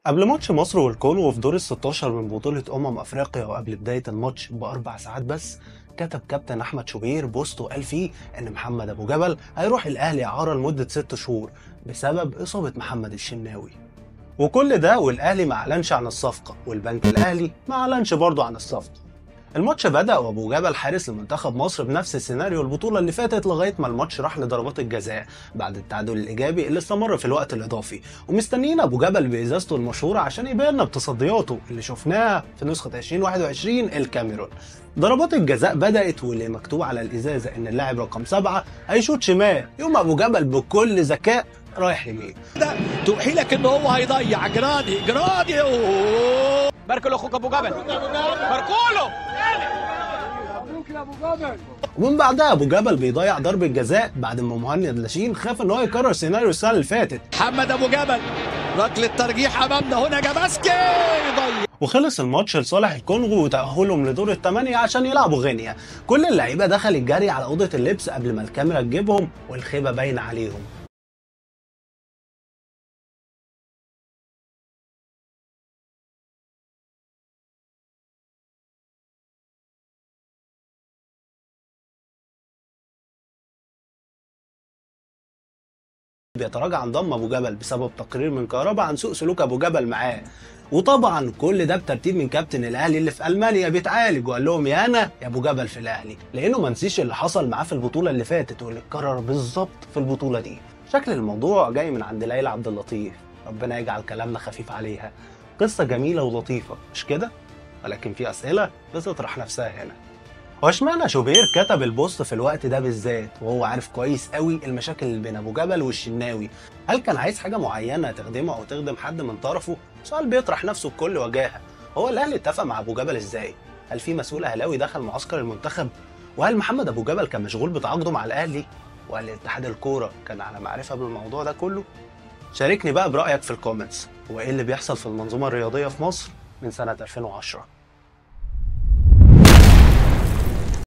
قبل ماتش مصر والكونغو في دور ال 16 من بطولة أفريقيا وقبل بداية الماتش بأربع ساعات بس، كتب كابتن أحمد شوبير بوست وقال فيه إن محمد أبو جبل هيروح الأهلي إعارة لمدة 6 شهور بسبب إصابة محمد الشناوي. وكل ده والأهلي ما أعلنش عن الصفقة، والبنك الأهلي ما أعلنش برضه عن الصفقة. الماتش بدأ وأبو جبل حارس لمنتخب مصر بنفس السيناريو البطولة اللي فاتت لغاية ما الماتش راح لضربات الجزاء بعد التعادل الإيجابي اللي استمر في الوقت الإضافي، ومستنيين أبو جبل بإزازته المشهورة عشان يبيننا بتصدياته اللي شفناها في نسخة 2021 الكاميرون. ضربات الجزاء بدأت واللي مكتوب على الإزازة إن اللاعب رقم 7 هيشوط شمال، يوم أبو جبل بكل ذكاء رايح يمين. توحي لك إن هو هيضيع جرادي بارك له اخوك ابو جبل، باركوله. ومن بعدها ابو جبل بيضيع ضربه جزاء بعد ما مهند لاشين خاف ان هو يكرر سيناريو السنه اللي فاتت. محمد ابو جبل ركله ترجيح امامنا هنا، جاباسكي يضيع. وخلص الماتش لصالح الكونغو وتاهلهم لدور الثمانيه عشان يلعبوا غينيا. كل اللعيبه دخلت جري على اوضه اللبس قبل ما الكاميرا تجيبهم والخيبه باينه عليهم. بيتراجع عن ضم ابو جبل بسبب تقرير من كهربا عن سوء سلوك ابو جبل معاه. وطبعا كل ده بترتيب من كابتن الاهلي اللي في المانيا بيتعالج، وقال لهم يا انا يا ابو جبل في الاهلي، لانه ما نسيش اللي حصل معاه في البطوله اللي فاتت واللي اتكرر بالظبط في البطوله دي. شكل الموضوع جاي من عند ليلى عبد اللطيف، ربنا يجعل كلامنا خفيف عليها. قصه جميله ولطيفه مش كده؟ ولكن في اسئله بتطرح نفسها هنا. هو اشمعنى شوبير كتب البوست في الوقت ده بالذات وهو عارف كويس قوي المشاكل اللي بين ابو جبل والشناوي؟ هل كان عايز حاجه معينه تخدمه او تخدم حد من طرفه؟ سؤال بيطرح نفسه بكل وجاهه. هو الاهلي اتفق مع ابو جبل ازاي؟ هل في مسؤول اهلاوي دخل معسكر المنتخب؟ وهل محمد ابو جبل كان مشغول بتعاقده مع الاهلي؟ وهل اتحاد الكوره كان على معرفه بالموضوع ده كله؟ شاركني بقى برايك في الكومنتس، وايه اللي بيحصل في المنظومه الرياضيه في مصر من سنه 2010؟